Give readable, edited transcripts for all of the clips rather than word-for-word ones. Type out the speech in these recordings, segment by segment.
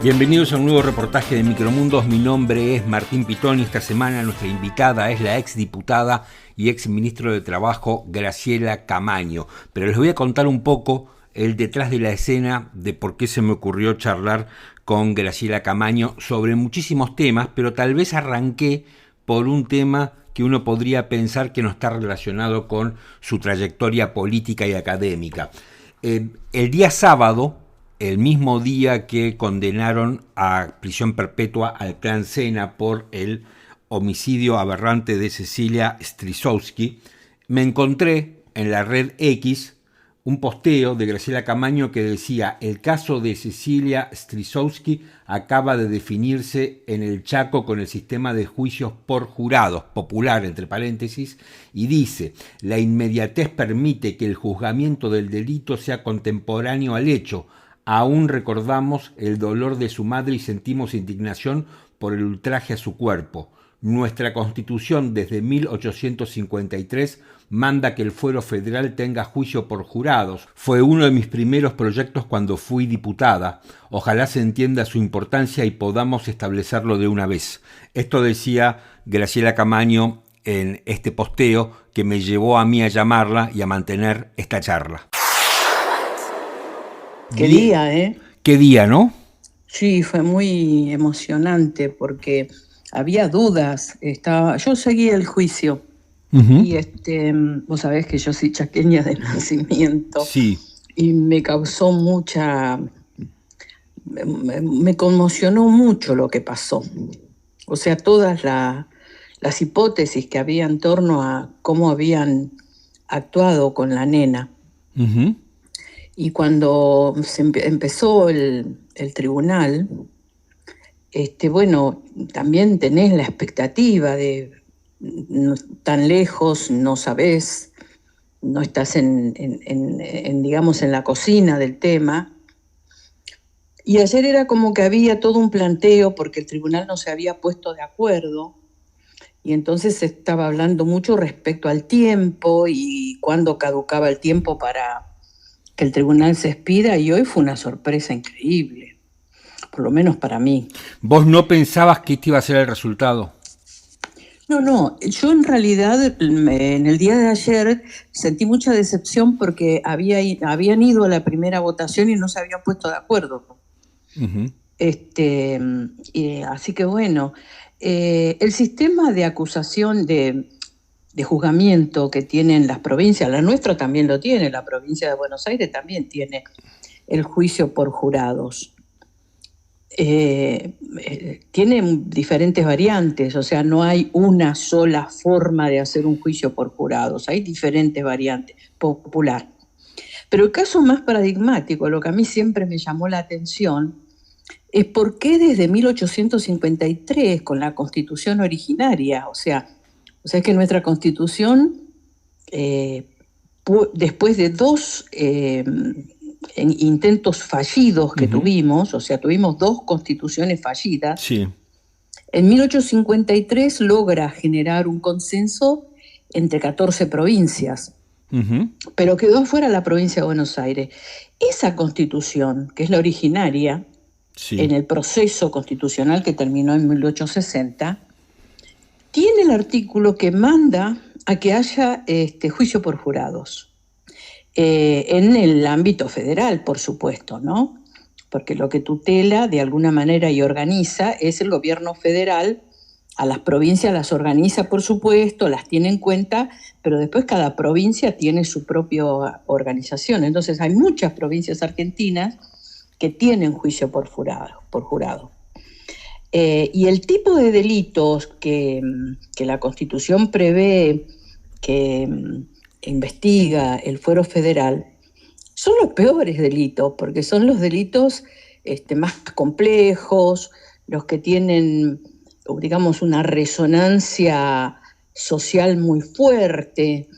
Bienvenidos a un nuevo reportaje de Micromundos. Mi nombre es Martín Pitón y esta semana nuestra invitada es la exdiputada y exministro de Trabajo Graciela Camaño. Pero les voy a contar un poco el detrás de la escena de por qué se me ocurrió charlar con Graciela Camaño sobre muchísimos temas, pero tal vez arranqué por un tema que uno podría pensar que no está relacionado con su trayectoria política y académica. El día sábado, el mismo día que condenaron a prisión perpetua al clan Sena por el homicidio aberrante de Cecilia Strisowski, me encontré en la red X un posteo de Graciela Camaño que decía: el caso de Cecilia Strisowski acaba de definirse en el Chaco con el sistema de juicios por jurados, popular entre paréntesis, y dice: la inmediatez permite que el juzgamiento del delito sea contemporáneo al hecho. Aún recordamos el dolor de su madre y sentimos indignación por el ultraje a su cuerpo. Nuestra Constitución desde 1853 manda que el fuero federal tenga juicio por jurados. Fue uno de mis primeros proyectos cuando fui diputada. Ojalá se entienda su importancia y podamos establecerlo de una vez. Esto decía Graciela Camaño en este posteo que me llevó a mí a llamarla y a mantener esta charla. Qué día, ¿eh? Qué día, ¿no? Sí, fue muy emocionante porque había dudas. Yo seguí el juicio y vos sabés que yo soy chaqueña de nacimiento. Sí. Y me causó me conmocionó mucho lo que pasó. O sea, todas las hipótesis que había en torno a cómo habían actuado con la nena. Uh-huh. Y cuando empezó el tribunal, bueno, también tenés la expectativa de tan lejos, no sabés, no estás digamos, en la cocina del tema. Y ayer era como que había todo un planteo porque el tribunal no se había puesto de acuerdo. Y entonces se estaba hablando mucho respecto al tiempo y cuándo caducaba el tiempo para que el tribunal se expida, y hoy fue una sorpresa increíble, por lo menos para mí. ¿Vos no pensabas que este iba a ser el resultado? No, yo en realidad en el día de ayer sentí mucha decepción porque habían ido a la primera votación y no se habían puesto de acuerdo. Uh-huh. Así que bueno, el sistema de acusación de juzgamiento que tienen las provincias, la nuestra también lo tiene, la provincia de Buenos Aires también tiene el juicio por jurados. Tiene diferentes variantes, o sea, no hay una sola forma de hacer un juicio por jurados, hay diferentes variantes, popular. Pero el caso más paradigmático, lo que a mí siempre me llamó la atención, es por qué desde 1853, con la Constitución originaria, o sea que nuestra Constitución, después de dos intentos fallidos que tuvimos, o sea, tuvimos dos constituciones fallidas, sí. En 1853 logra generar un consenso entre 14 provincias, pero quedó afuera la provincia de Buenos Aires. Esa Constitución, que es la originaria, sí, en el proceso constitucional que terminó en 1860, tiene el artículo que manda a que haya juicio por jurados. En el ámbito federal, por supuesto, ¿no? Porque lo que tutela de alguna manera y organiza es el gobierno federal. A las provincias las organiza, por supuesto, las tiene en cuenta, pero después cada provincia tiene su propia organización. Entonces hay muchas provincias argentinas que tienen juicio por jurado. Y el tipo de delitos que la Constitución prevé que investiga el fuero federal son los peores delitos, porque son los delitos más complejos, los que tienen, digamos, una resonancia social muy fuerte,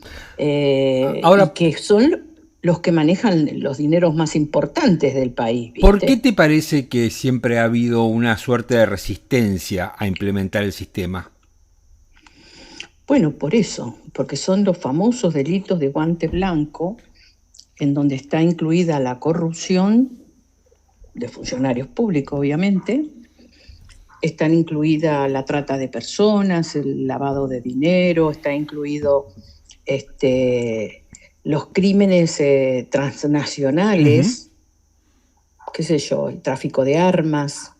Ahora, y que son los que manejan los dineros más importantes del país, ¿viste? ¿Por qué te parece que siempre ha habido una suerte de resistencia a implementar el sistema? Bueno, por eso, porque son los famosos delitos de guante blanco, en donde está incluida la corrupción de funcionarios públicos, obviamente. Están incluida la trata de personas, el lavado de dinero, está incluido los crímenes transnacionales, qué sé yo, el tráfico de armas.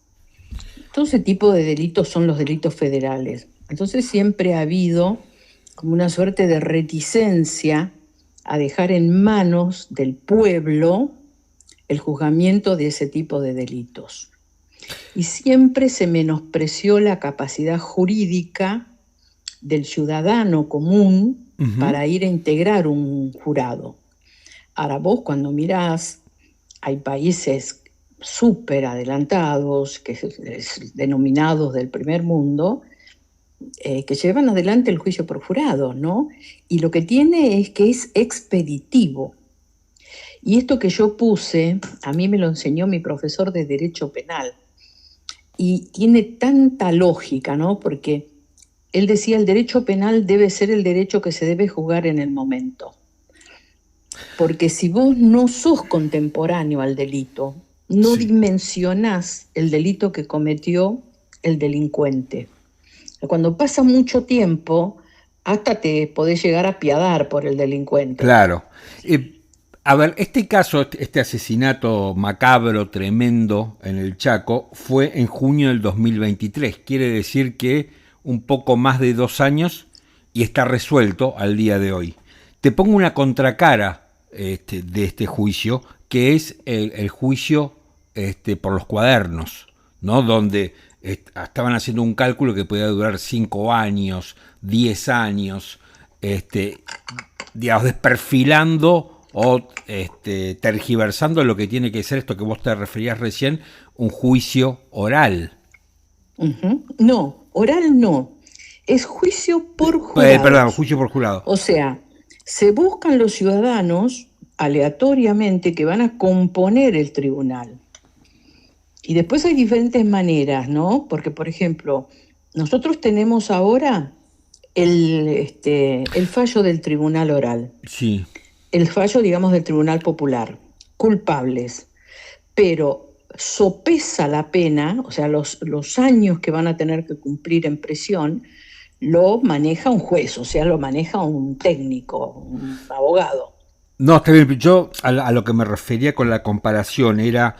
Todo ese tipo de delitos son los delitos federales. Entonces siempre ha habido como una suerte de reticencia a dejar en manos del pueblo el juzgamiento de ese tipo de delitos. Y siempre se menospreció la capacidad jurídica del ciudadano común para ir a integrar un jurado. Ahora vos cuando mirás, hay países súper adelantados, denominados del primer mundo, que llevan adelante el juicio por jurado, ¿no? Y lo que tiene es que es expeditivo. Y esto que yo puse, a mí me lo enseñó mi profesor de Derecho Penal. Y tiene tanta lógica, ¿no? Porque él decía, el derecho penal debe ser el derecho que se debe juzgar en el momento. Porque si vos no sos contemporáneo al delito, no dimensionás el delito que cometió el delincuente. Cuando pasa mucho tiempo, hasta te podés llegar a apiadar por el delincuente. Claro. A ver, este caso, este asesinato macabro, tremendo en el Chaco, fue en junio del 2023. Quiere decir que un poco más de 2 años y está resuelto al día de hoy. Te pongo una contracara de este juicio, que es el juicio por los cuadernos, ¿no? Donde estaban haciendo un cálculo que podía durar 5 años, 10 años, digamos, desperfilando o tergiversando lo que tiene que ser esto que vos te referías recién, un juicio oral. No, oral no. Es juicio por jurado. Perdón, juicio por jurado. O sea, se buscan los ciudadanos aleatoriamente que van a componer el tribunal. Y después hay diferentes maneras, ¿no? Porque, por ejemplo, nosotros tenemos ahora el fallo del tribunal oral. Sí. El fallo, digamos, del tribunal popular. Culpables. Pero sopesa la pena, o sea, los años que van a tener que cumplir en prisión, lo maneja un juez, o sea, lo maneja un técnico, un abogado. No, está bien. Yo a lo que me refería con la comparación era,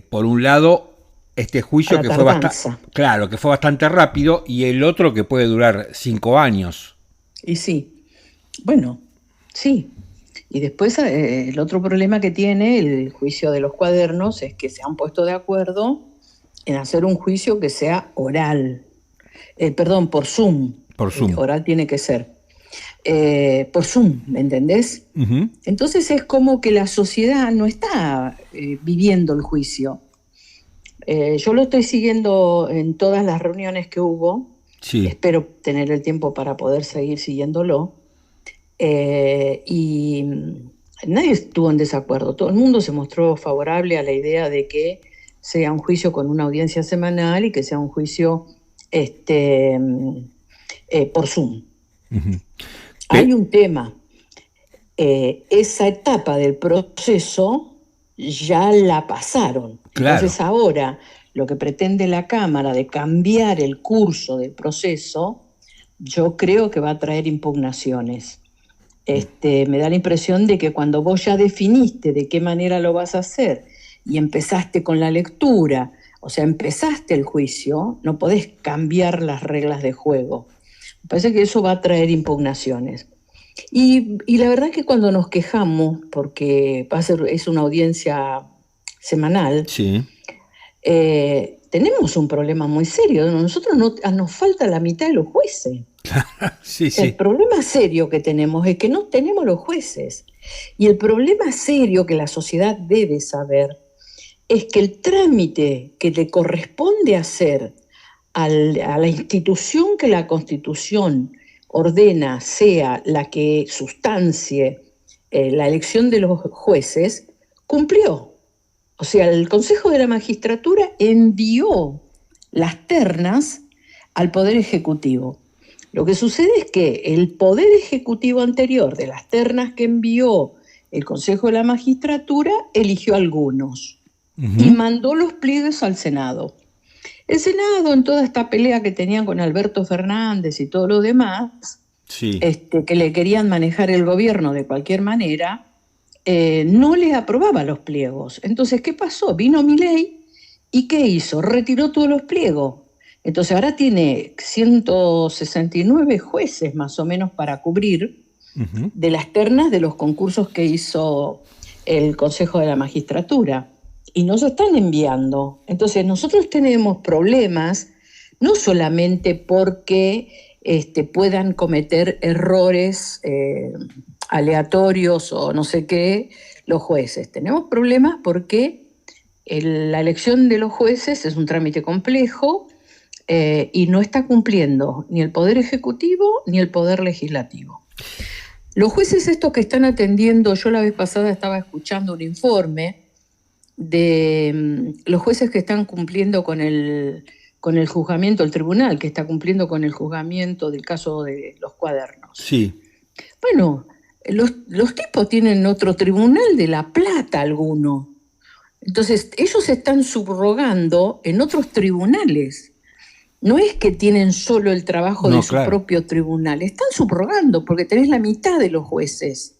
por un lado, este juicio que fue bastante rápido, y el otro que puede durar 5 años. Y sí, bueno, sí. Y después el otro problema que tiene el juicio de los cuadernos es que se han puesto de acuerdo en hacer un juicio que sea oral. Por Zoom. Por Zoom. Oral tiene que ser. Por Zoom, ¿me entendés? Uh-huh. Entonces es como que la sociedad no está viviendo el juicio. Yo lo estoy siguiendo en todas las reuniones que hubo. Sí. Espero tener el tiempo para poder seguir siguiéndolo. Y nadie estuvo en desacuerdo. Todo el mundo se mostró favorable a la idea de que sea un juicio con una audiencia semanal y que sea un juicio por Zoom. Uh-huh. Hay un tema. Esa etapa del proceso ya la pasaron. Claro. Entonces ahora lo que pretende la Cámara de cambiar el curso del proceso, yo creo que va a traer impugnaciones. Me da la impresión de que cuando vos ya definiste de qué manera lo vas a hacer y empezaste con la lectura, o sea, empezaste el juicio, no podés cambiar las reglas de juego. Me parece que eso va a traer impugnaciones. Y la verdad es que cuando nos quejamos, porque es una audiencia semanal, sí. Tenemos un problema muy serio. Nosotros nos falta la mitad de los jueces. Sí. El problema serio que tenemos es que no tenemos los jueces. Y el problema serio que la sociedad debe saber es que el trámite que le corresponde hacer a la institución que la Constitución ordena sea la que sustancie la elección de los jueces, cumplió. O sea, el Consejo de la Magistratura envió las ternas al Poder Ejecutivo. Lo que sucede es que el Poder Ejecutivo anterior de las ternas que envió el Consejo de la Magistratura eligió algunos. y mandó los pliegues al Senado. El Senado, en toda esta pelea que tenían con Alberto Fernández y todo lo demás, Sí. Que le querían manejar el gobierno de cualquier manera, no le aprobaba los pliegos. Entonces, ¿qué pasó? Vino Milei y ¿qué hizo? Retiró todos los pliegos. Entonces ahora tiene 169 jueces más o menos para cubrir de las ternas de los concursos que hizo el Consejo de la Magistratura. Y nos están enviando. Entonces nosotros tenemos problemas, no solamente porque puedan cometer errores aleatorios o no sé qué los jueces. Tenemos problemas porque la elección de los jueces es un trámite complejo y no está cumpliendo ni el Poder Ejecutivo ni el Poder Legislativo. Los jueces estos que están atendiendo, yo la vez pasada estaba escuchando un informe de los jueces que están cumpliendo con el juzgamiento, el tribunal que está cumpliendo con el juzgamiento del caso de los cuadernos. Sí. Bueno, los tipos tienen otro tribunal de La Plata alguno. Entonces, ellos están subrogando en otros tribunales. No es que tienen solo el trabajo de su propio tribunal, están subrogando porque tenés la mitad de los jueces.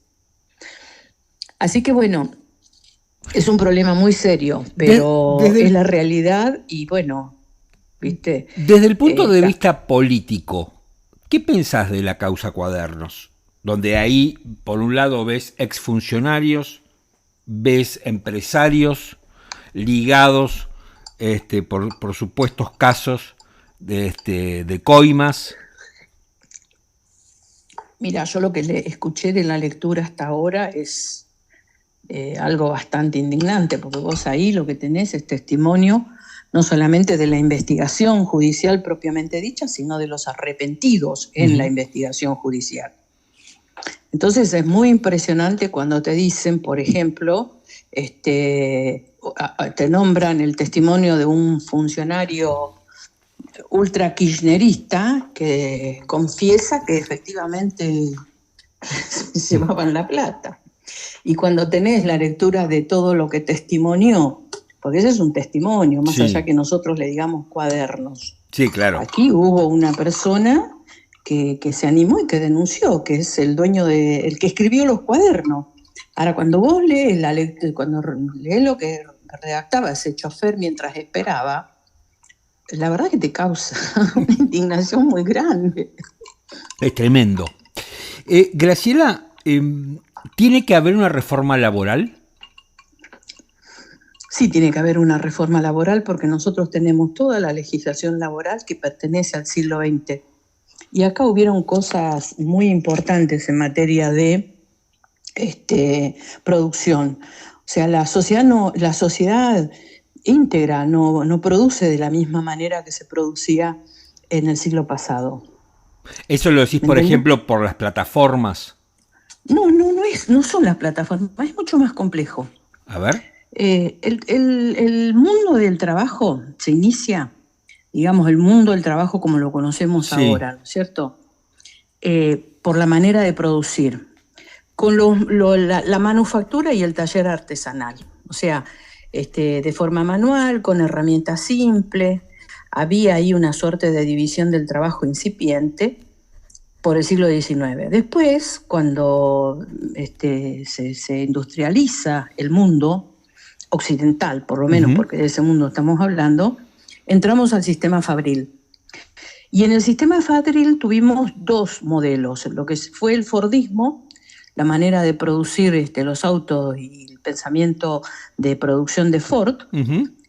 Así que bueno, es un problema muy serio, pero es la realidad y bueno, ¿viste? Desde el punto de vista político, ¿qué pensás de la causa Cuadernos? Donde ahí, por un lado, ves exfuncionarios, ves empresarios ligados por supuestos casos de coimas. Mira, yo lo que le escuché de la lectura hasta ahora es algo bastante indignante, porque vos ahí lo que tenés es testimonio no solamente de la investigación judicial propiamente dicha, sino de los arrepentidos en la investigación judicial. Entonces es muy impresionante cuando te dicen, por ejemplo, te nombran el testimonio de un funcionario ultra kirchnerista que confiesa que efectivamente se llevaban la plata. Y cuando tenés la lectura de todo lo que testimonió, porque ese es un testimonio, más allá que nosotros le digamos cuadernos. Sí, claro. Aquí hubo una persona que se animó y que denunció, que es el dueño el que escribió los cuadernos. Ahora, cuando vos lees cuando lees lo que redactaba ese chofer mientras esperaba, la verdad que te causa una indignación muy grande. Es tremendo. Graciela, ¿tiene que haber una reforma laboral? Sí, tiene que haber una reforma laboral porque nosotros tenemos toda la legislación laboral que pertenece al siglo XX. Y acá hubieron cosas muy importantes en materia de producción. O sea, la sociedad íntegra no produce de la misma manera que se producía en el siglo pasado. ¿Eso lo decís, por ejemplo, por las plataformas? No son las plataformas, es mucho más complejo. A ver. El mundo del trabajo se inicia, digamos, el mundo del trabajo como lo conocemos ahora, ¿no es cierto? Por la manera de producir, con la manufactura y el taller artesanal. O sea, de forma manual, con herramientas simples. Había ahí una suerte de división del trabajo incipiente por el siglo XIX. Después, cuando se industrializa el mundo occidental, por lo menos, porque de ese mundo estamos hablando, entramos al sistema fabril. Y en el sistema fabril tuvimos dos modelos, lo que fue el Fordismo, la manera de producir los autos y el pensamiento de producción de Ford,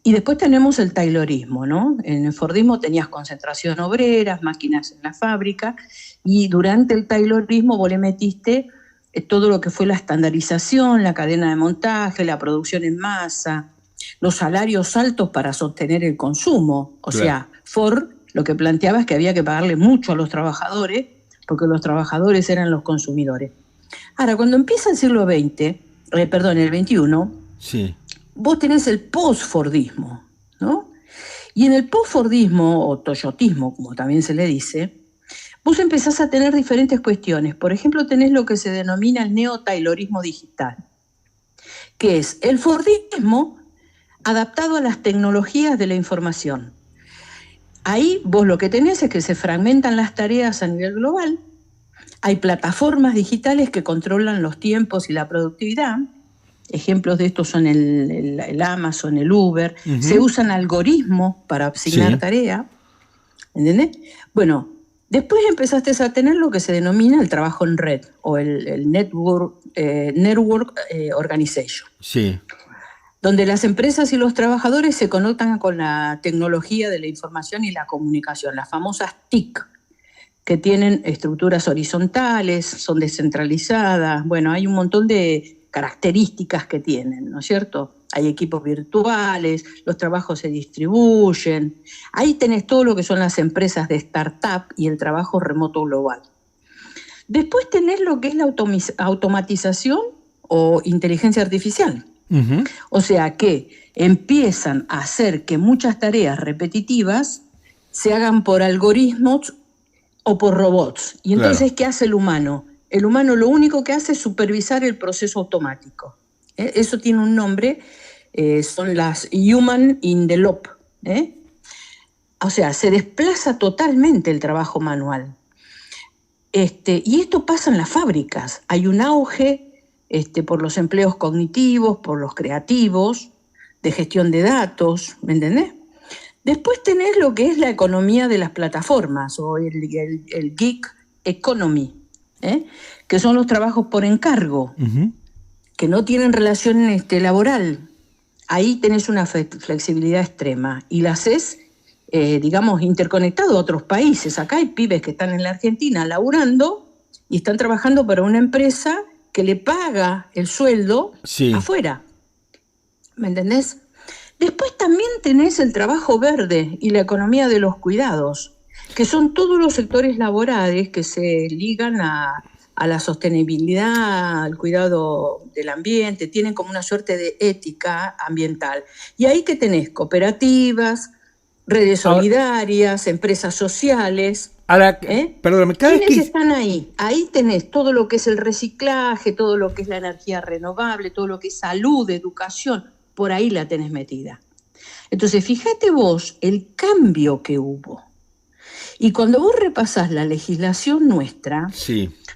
y después tenemos el Taylorismo, ¿no? En el Fordismo tenías concentración obreras, máquinas en la fábrica, y durante el Taylorismo vos le metiste todo lo que fue la estandarización, la cadena de montaje, la producción en masa, los salarios altos para sostener el consumo. O sea, Ford lo que planteaba es que había que pagarle mucho a los trabajadores, porque los trabajadores eran los consumidores. Ahora, cuando empieza el siglo XX, el XXI, vos tenés el post-Fordismo, ¿no? Y en el post-Fordismo, o toyotismo, como también se le dice, vos empezás a tener diferentes cuestiones. Por ejemplo, tenés lo que se denomina el neo-taylorismo digital, que es el Fordismo adaptado a las tecnologías de la información. Ahí vos lo que tenés es que se fragmentan las tareas a nivel global, hay plataformas digitales que controlan los tiempos y la productividad. Ejemplos de esto son el Amazon, el Uber. Se usan algoritmos para asignar tareas. ¿Entendés? Bueno, después empezaste a tener lo que se denomina el trabajo en red o el network organization. Sí. Donde las empresas y los trabajadores se conectan con la tecnología de la información y la comunicación, las famosas TIC, que tienen estructuras horizontales, son descentralizadas. Bueno, hay un montón de características que tienen, ¿no es cierto? Hay equipos virtuales, los trabajos se distribuyen. Ahí tenés todo lo que son las empresas de startup y el trabajo remoto global. Después tenés lo que es la automatización o inteligencia artificial. O sea que empiezan a hacer que muchas tareas repetitivas se hagan por algoritmos o por robots. Y entonces, ¿qué hace el humano? El humano lo único que hace es supervisar el proceso automático. Eso tiene un nombre, son las Human in the Loop. O sea, se desplaza totalmente el trabajo manual. Y esto pasa en las fábricas. Hay un auge por los empleos cognitivos, por los creativos, de gestión de datos, ¿me entendés? Después tenés lo que es la economía de las plataformas o el gig economy, que son los trabajos por encargo, que no tienen relación laboral. Ahí tenés una flexibilidad extrema y la haces, digamos, interconectado a otros países. Acá hay pibes que están en la Argentina laburando y están trabajando para una empresa que le paga el sueldo afuera. ¿Me entendés? Después también tenés el trabajo verde y la economía de los cuidados, que son todos los sectores laborales que se ligan a la sostenibilidad, al cuidado del ambiente, tienen como una suerte de ética ambiental. Y ahí que tenés cooperativas, redes solidarias, empresas sociales. Ahora, perdóname, ¿quiénes están ahí? Ahí tenés todo lo que es el reciclaje, todo lo que es la energía renovable, todo lo que es salud, educación, por ahí la tenés metida. Entonces, fíjate vos el cambio que hubo. Y cuando vos repasás la legislación nuestra,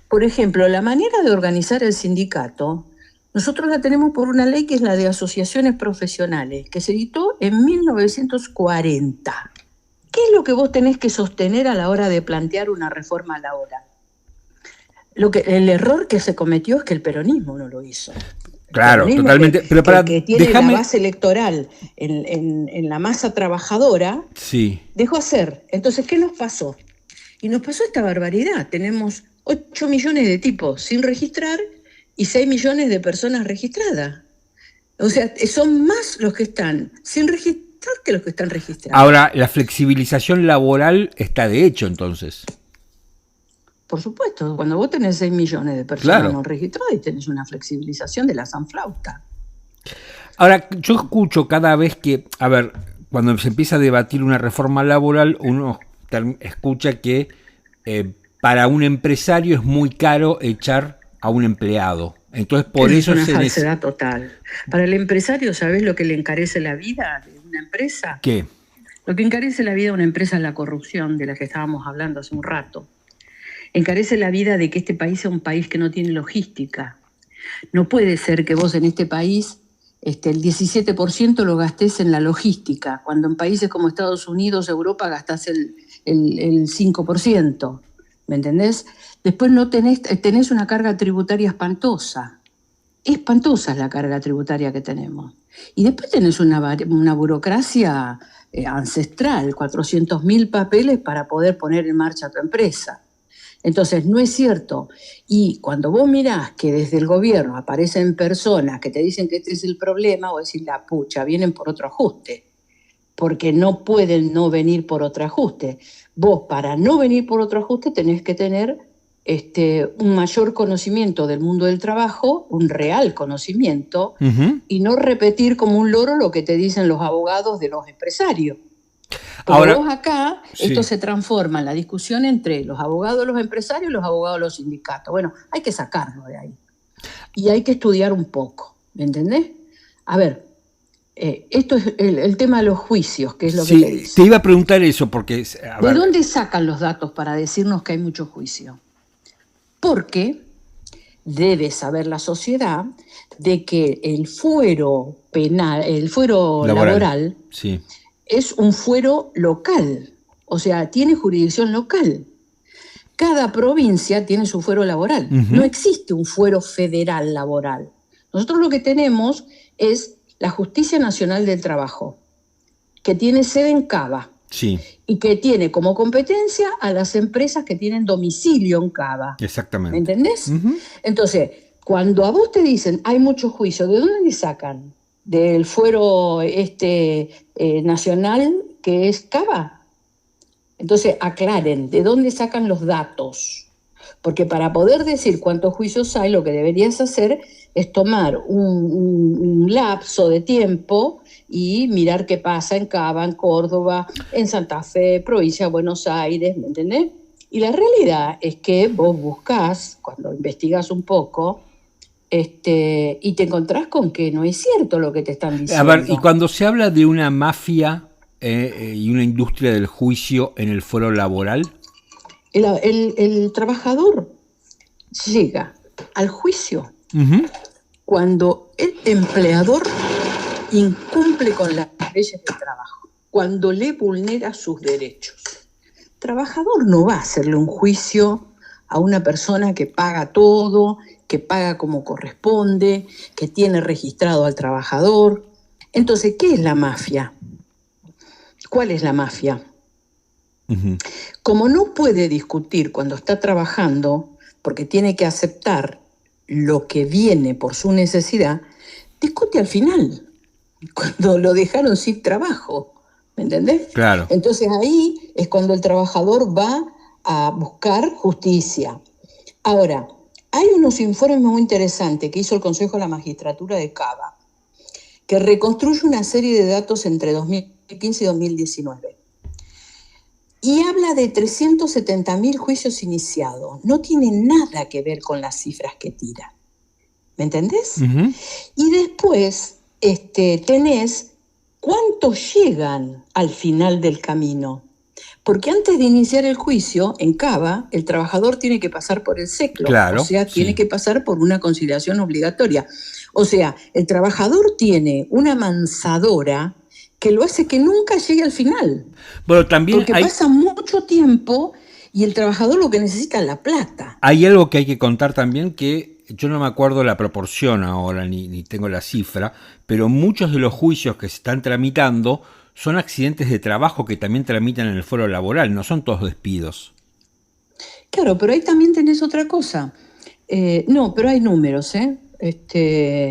por ejemplo, la manera de organizar el sindicato, nosotros la tenemos por una ley que es la de asociaciones profesionales, que se editó en 1940. ¿Qué es lo que vos tenés que sostener a la hora de plantear una reforma laboral? El error que se cometió es que el peronismo no lo hizo. Claro, totalmente. Pero para que tiene la base electoral en la masa trabajadora, dejó hacer. Entonces, ¿qué nos pasó? Y nos pasó esta barbaridad. Tenemos 8 millones de tipos sin registrar y 6 millones de personas registradas. O sea, son más los que están sin registrar que los que están registrados. Ahora, la flexibilización laboral está de hecho, entonces. Por supuesto, cuando vos tenés 6 millones de personas no registradas y tenés una flexibilización de la sanflauta. Ahora, yo escucho cada vez que, cuando se empieza a debatir una reforma laboral, uno escucha que para un empresario es muy caro echar a un empleado. Entonces, por eso es una falsedad total. Para el empresario, ¿sabés lo que le encarece la vida de una empresa? ¿Qué? Lo que encarece la vida de una empresa es la corrupción, de la que estábamos hablando hace un rato. Encarece la vida de que este país sea un país que no tiene logística. No puede ser que vos en este país el 17% lo gastés en la logística, cuando en países como Estados Unidos, Europa, gastás el 5%. ¿Me entendés? Después no tenés una carga tributaria espantosa. Espantosa es la carga tributaria que tenemos. Y después tenés una burocracia ancestral, 400.000 papeles para poder poner en marcha tu empresa. Entonces, no es cierto. Y cuando vos mirás que desde el gobierno aparecen personas que te dicen que este es el problema, vos decís, la pucha, vienen por otro ajuste. Porque no pueden no venir por otro ajuste. Vos, para no venir por otro ajuste, tenés que tener un mayor conocimiento del mundo del trabajo, un real conocimiento, y no repetir como un loro lo que te dicen los abogados de los empresarios. Porque ahora, vos acá, esto se transforma en la discusión entre los abogados de los empresarios y los abogados de los sindicatos. Bueno, hay que sacarlo de ahí. Y hay que estudiar un poco, ¿me entendés? A ver, Esto es el tema de los juicios, que es lo que Sí, te dice. te iba a preguntar eso porque... ¿De dónde sacan los datos para decirnos que hay mucho juicio? Porque debe saber la sociedad de que el fuero penal, el fuero laboral sí. es un fuero local, o sea, tiene jurisdicción local. Cada provincia tiene su fuero laboral. No existe un fuero federal laboral. Nosotros lo que tenemos es la Justicia Nacional del Trabajo, que tiene sede en Cava. Sí. Y que tiene como competencia a las empresas que tienen domicilio en Cava. Exactamente. ¿Me entendés? Entonces, cuando a vos te dicen hay mucho juicio, ¿de dónde le sacan? ¿Del fuero nacional que es Cava? Entonces, aclaren, ¿de dónde sacan los datos? Porque para poder decir cuántos juicios hay, lo que deberías hacer es tomar un lapso de tiempo y mirar qué pasa en Cava, en Córdoba, en Santa Fe, provincia de Buenos Aires, ¿me entendés? Y la realidad es que vos buscás, cuando investigás un poco, y te encontrás con que no es cierto lo que te están diciendo. A ver, y cuando se habla de una mafia y una industria del juicio en el fuero laboral... El trabajador llega al juicio cuando el empleador incumple con las leyes del trabajo, cuando le vulnera sus derechos. El trabajador no va a hacerle un juicio a una persona que paga todo, que paga como corresponde, que tiene registrado al trabajador. Entonces, ¿qué es la mafia? ¿Cuál es la mafia? Como no puede discutir cuando está trabajando, porque tiene que aceptar lo que viene por su necesidad, discute al final, cuando lo dejaron sin trabajo, ¿me entendés? Claro. Entonces ahí es cuando el trabajador va a buscar justicia. Ahora, hay unos informes muy interesantes que hizo el Consejo de la Magistratura de Cava, que reconstruye una serie de datos entre 2015 y 2019. Y habla de 370.000 juicios iniciados. No tiene nada que ver con las cifras que tira. ¿Me entendés? Y después tenés cuántos llegan al final del camino. Porque antes de iniciar el juicio, en Cava, el trabajador tiene que pasar por el SECLO. Claro, o sea, tiene que pasar por una conciliación obligatoria. O sea, el trabajador tiene una mansadora que lo hace que nunca llegue al final. Bueno, también porque pasa mucho tiempo y el trabajador lo que necesita es la plata. Hay algo que hay que contar también, que yo no me acuerdo la proporción ahora, ni tengo la cifra, pero muchos de los juicios que se están tramitando son accidentes de trabajo que también tramitan en el fuero laboral, no son todos despidos. Claro, pero ahí también tenés otra cosa. No, pero hay números, ¿eh?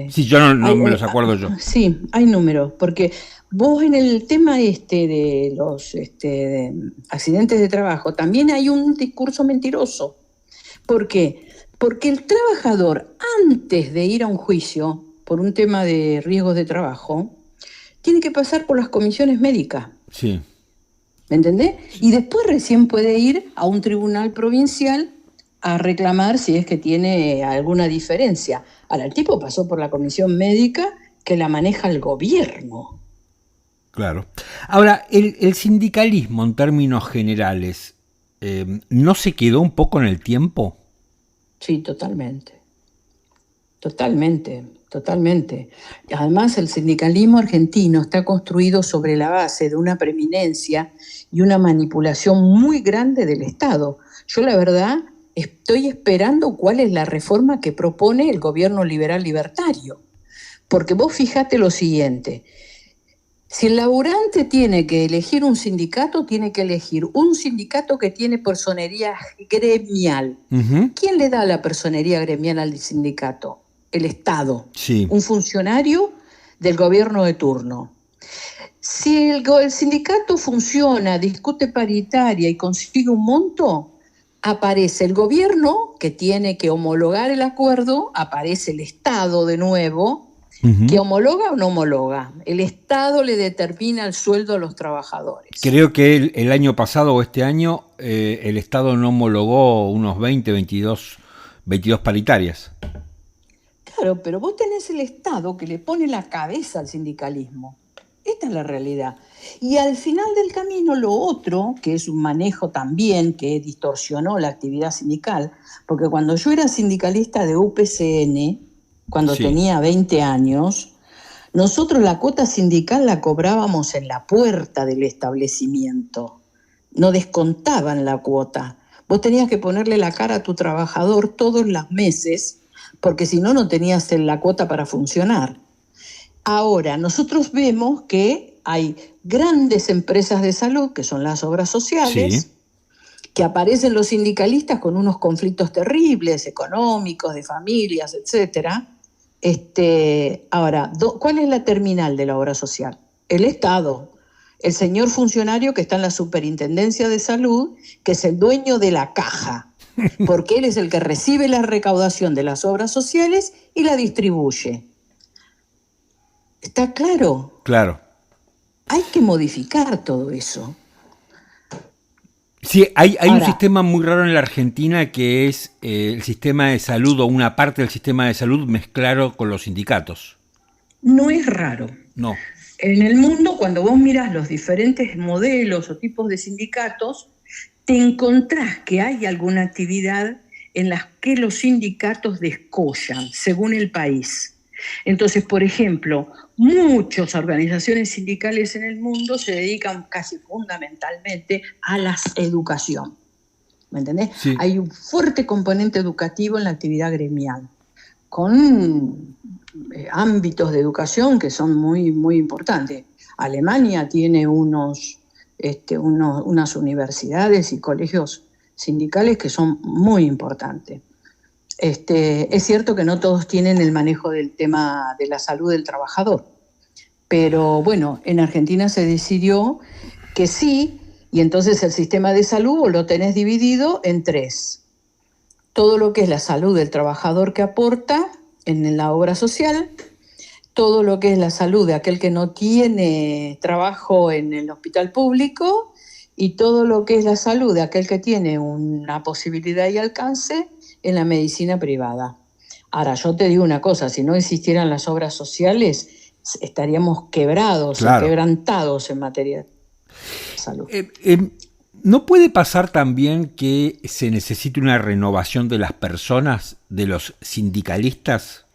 Sí, yo no me los acuerdo yo. Sí, hay números, porque vos en el tema de los de accidentes de trabajo también hay un discurso mentiroso. ¿Por qué? Porque el trabajador, antes de ir a un juicio por un tema de riesgos de trabajo, tiene que pasar por las comisiones médicas. Sí. ¿Me entendés? Y después recién puede ir a un tribunal provincial a reclamar si es que tiene alguna diferencia. Ahora, el tipo pasó por la comisión médica que la maneja el gobierno. Claro. Ahora, el sindicalismo en términos generales, ¿no se quedó un poco en el tiempo? Sí, totalmente. Totalmente. Además, el sindicalismo argentino está construido sobre la base de una preeminencia y una manipulación muy grande del Estado. Yo, la verdad, estoy esperando cuál es la reforma que propone el gobierno liberal libertario. Porque vos fijate lo siguiente, si el laburante tiene que elegir un sindicato, tiene que elegir un sindicato que tiene personería gremial. ¿Quién le da la personería gremial al sindicato? El Estado, sí. Un funcionario del gobierno de turno. Si el sindicato funciona, discute paritaria y consigue un monto, aparece el gobierno que tiene que homologar el acuerdo, aparece el Estado de nuevo, que homologa o no homologa. El Estado le determina el sueldo a los trabajadores. Creo que el año pasado o este año el Estado no homologó unos 22 paritarias. Claro, pero vos tenés el Estado que le pone la cabeza al sindicalismo. Esta es la realidad. Y al final del camino, lo otro, que es un manejo también que distorsionó la actividad sindical, porque cuando yo era sindicalista de UPCN, cuando tenía 20 años, nosotros la cuota sindical la cobrábamos en la puerta del establecimiento. No descontaban la cuota. Vos tenías que ponerle la cara a tu trabajador todos los meses, porque si no, no tenías la cuota para funcionar. Ahora, nosotros vemos que hay grandes empresas de salud, que son las obras sociales, que aparecen los sindicalistas con unos conflictos terribles, económicos, de familias, etcétera. Ahora, ¿cuál es la terminal de la obra social? El Estado. El señor funcionario que está en la Superintendencia de Salud, que es el dueño de la caja, porque él es el que recibe la recaudación de las obras sociales y la distribuye. ¿Está claro? Claro. Hay que modificar todo eso. Sí, hay un sistema muy raro en la Argentina que es el sistema de salud o una parte del sistema de salud mezclado con los sindicatos. No es raro. No. En el mundo, cuando vos mirás los diferentes modelos o tipos de sindicatos, te encontrás que hay alguna actividad en la que los sindicatos descollan, según el país. Entonces, por ejemplo, muchas organizaciones sindicales en el mundo se dedican casi fundamentalmente a la educación. ¿Me entendés? Sí. Hay un fuerte componente educativo en la actividad gremial, con ámbitos de educación que son muy, muy importantes. Alemania tiene unas universidades y colegios sindicales que son muy importantes. Es cierto que no todos tienen el manejo del tema de la salud del trabajador, pero bueno, en Argentina se decidió que sí, y entonces el sistema de salud lo tenés dividido en 3. Todo lo que es la salud del trabajador que aporta en la obra social, todo lo que es la salud de aquel que no tiene trabajo en el hospital público y todo lo que es la salud de aquel que tiene una posibilidad y alcance en la medicina privada. Ahora, yo te digo una cosa, si no existieran las obras sociales, estaríamos quebrados, claro, quebrantados en materia de salud. ¿No puede pasar también que se necesite una renovación de las personas, de los sindicalistas?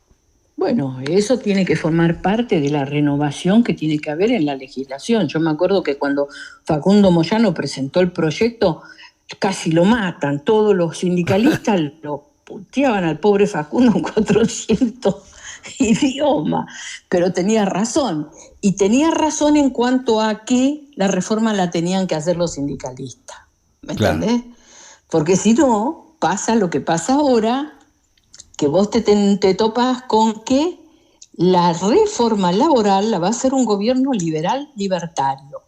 Bueno, eso tiene que formar parte de la renovación que tiene que haber en la legislación. Yo me acuerdo que cuando Facundo Moyano presentó el proyecto, casi lo matan. Todos los sindicalistas lo puteaban al pobre Facundo en 400 idiomas. Pero tenía razón. Y tenía razón en cuanto a que la reforma la tenían que hacer los sindicalistas. ¿Me entendés? Porque si no, pasa lo que pasa ahora, que vos te topas con que la reforma laboral la va a hacer un gobierno liberal libertario.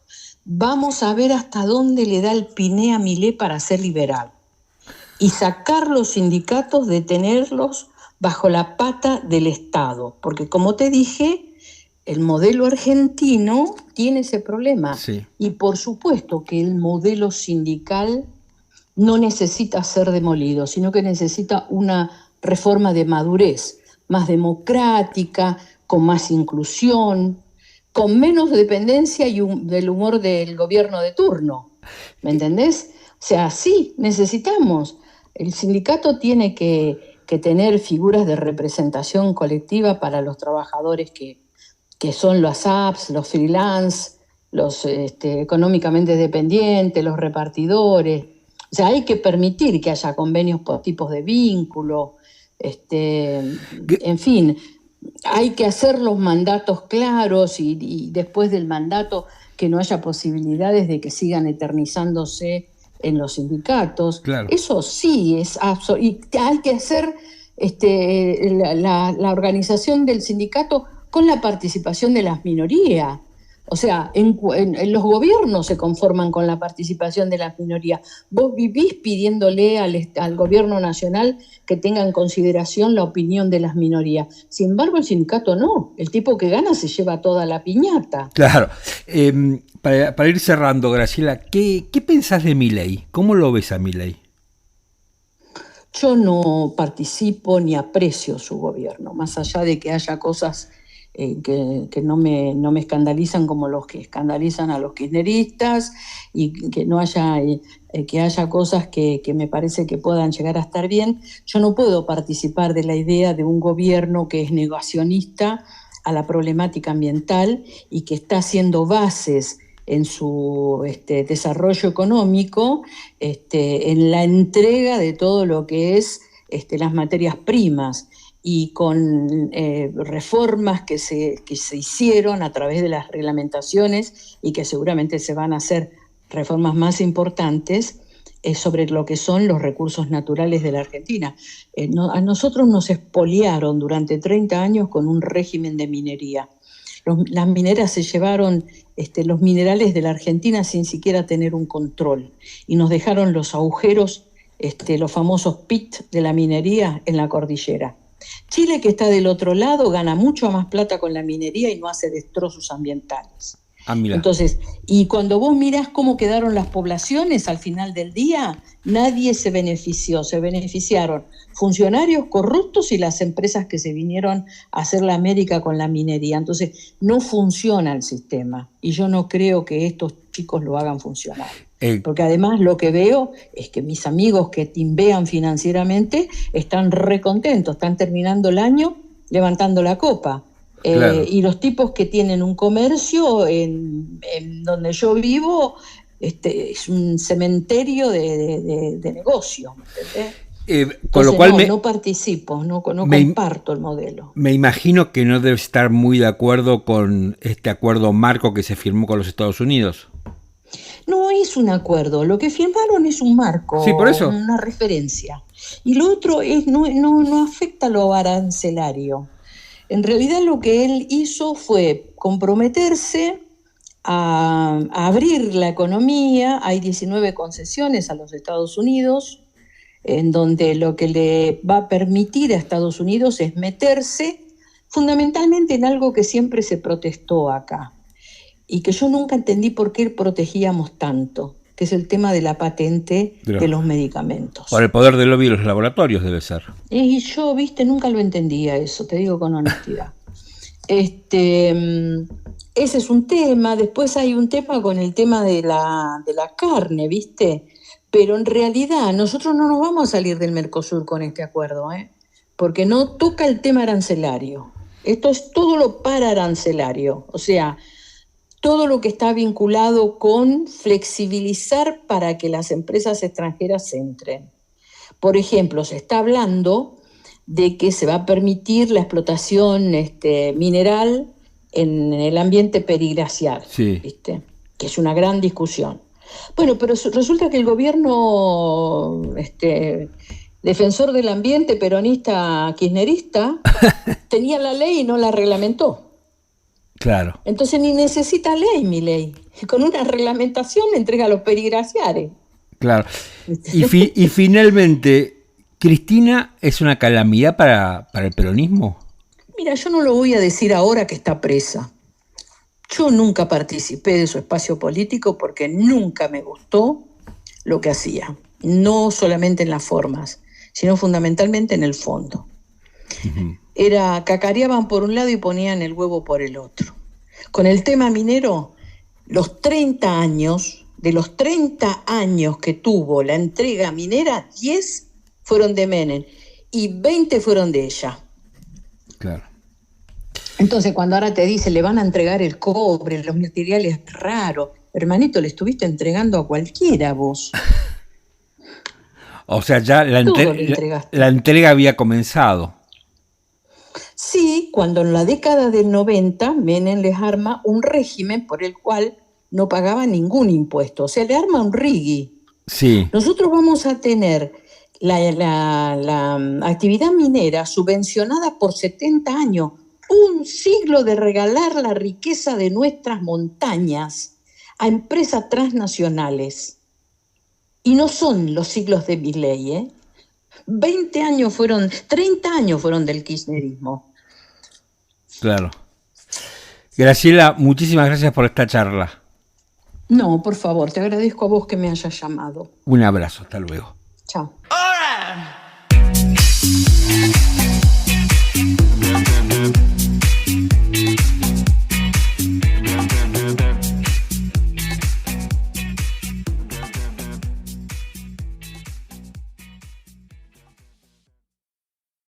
Vamos a ver hasta dónde le da el piné a Milei para ser liberal. Y sacar los sindicatos, de tenerlos bajo la pata del Estado. Porque como te dije, el modelo argentino tiene ese problema. Sí. Y por supuesto que el modelo sindical no necesita ser demolido, sino que necesita una reforma de madurez, más democrática, con más inclusión, con menos dependencia del humor del gobierno de turno. ¿Me entendés? O sea, sí, necesitamos. El sindicato tiene que tener figuras de representación colectiva para los trabajadores que son los apps, los freelance, los económicamente dependientes, los repartidores. O sea, hay que permitir que haya convenios por tipos de vínculo. En fin, hay que hacer los mandatos claros y después del mandato que no haya posibilidades de que sigan eternizándose en los sindicatos. Claro. Eso sí es y hay que hacer la organización del sindicato con la participación de las minorías. O sea, en los gobiernos se conforman con la participación de las minorías. Vos vivís pidiéndole al gobierno nacional que tenga en consideración la opinión de las minorías. Sin embargo, el sindicato no. El tipo que gana se lleva toda la piñata. Claro. Para ir cerrando, Graciela, ¿qué pensás de Milei? ¿Cómo lo ves a Milei? Yo no participo ni aprecio su gobierno, más allá de que haya cosas que no me escandalizan como los que escandalizan a los kirchneristas, y que no haya que haya cosas que me parece que puedan llegar a estar bien. Yo no puedo participar de la idea de un gobierno que es negacionista a la problemática ambiental y que está haciendo bases en su desarrollo económico en la entrega de todo lo que es las materias primas, y con reformas que se hicieron a través de las reglamentaciones, y que seguramente se van a hacer reformas más importantes sobre lo que son los recursos naturales de la Argentina. A nosotros nos expoliaron durante 30 años con un régimen de minería. Las mineras se llevaron los minerales de la Argentina sin siquiera tener un control, y nos dejaron los agujeros, los famosos pit de la minería en la cordillera. Chile, que está del otro lado, gana mucho más plata con la minería y no hace destrozos ambientales. Entonces, y cuando vos mirás cómo quedaron las poblaciones al final del día, nadie se benefició. Se beneficiaron funcionarios corruptos y las empresas que se vinieron a hacer la América con la minería. Entonces, no funciona el sistema, y yo no creo que estos chicos lo hagan funcionar. Porque además lo que veo es que mis amigos que timbean financieramente están recontentos, están terminando el año levantando la copa. Claro. Y los tipos que tienen un comercio en donde yo vivo, es un cementerio de negocio, ¿entendés? Con lo cual no participo, no comparto el modelo. Me imagino que no debe estar muy de acuerdo con este acuerdo marco que se firmó con los Estados Unidos. No es un acuerdo, lo que firmaron es un marco, sí, por eso. Una referencia. Y lo otro no afecta lo arancelario. En realidad lo que él hizo fue comprometerse a abrir la economía. Hay 19 concesiones a los Estados Unidos, en donde lo que le va a permitir a Estados Unidos es meterse fundamentalmente en algo que siempre se protestó acá, y que yo nunca entendí por qué protegíamos tanto, que es el tema de la patente de los medicamentos. Por el poder del lobby de los laboratorios debe ser. Y yo, nunca lo entendía eso, te digo con honestidad. Ese es un tema. Después hay un tema con el tema de la carne, ¿viste? Pero en realidad nosotros no nos vamos a salir del Mercosur con este acuerdo, porque no toca el tema arancelario. Esto es todo lo paraarancelario, o sea, todo lo que está vinculado con flexibilizar para que las empresas extranjeras entren. Por ejemplo, se está hablando de que se va a permitir la explotación mineral en el ambiente periglaciar, sí. ¿viste? Que es una gran discusión. Bueno, pero resulta que el gobierno defensor del ambiente, peronista, kirchnerista, tenía la ley y no la reglamentó. Claro. Entonces ni necesita ley, mi ley. Con una reglamentación le entrega a los periglaciares. Claro. Y finalmente, ¿Cristina es una calamidad para el peronismo? Mira, yo no lo voy a decir ahora que está presa. Yo nunca participé de su espacio político porque nunca me gustó lo que hacía. No solamente en las formas, sino fundamentalmente en el fondo. Uh-huh. Cacareaban por un lado y ponían el huevo por el otro. Con el tema minero, de los 30 años que tuvo la entrega minera, 10 fueron de Menem y 20 fueron de ella. Claro. Entonces, cuando ahora te dicen le van a entregar el cobre, los materiales raros, hermanito, le estuviste entregando a cualquiera vos. O sea, ya la entrega había comenzado. Sí, cuando en la década del 90 Menem les arma un régimen por el cual no pagaba ningún impuesto. O sea, le arma un rigui. Sí. Nosotros vamos a tener la actividad minera subvencionada por 70 años. Un siglo de regalar la riqueza de nuestras montañas a empresas transnacionales. Y no son los siglos de Milei, 30 años fueron del kirchnerismo. Claro. Graciela, muchísimas gracias por esta charla. No, por favor, te agradezco a vos que me hayas llamado. Un abrazo, hasta luego. Chao.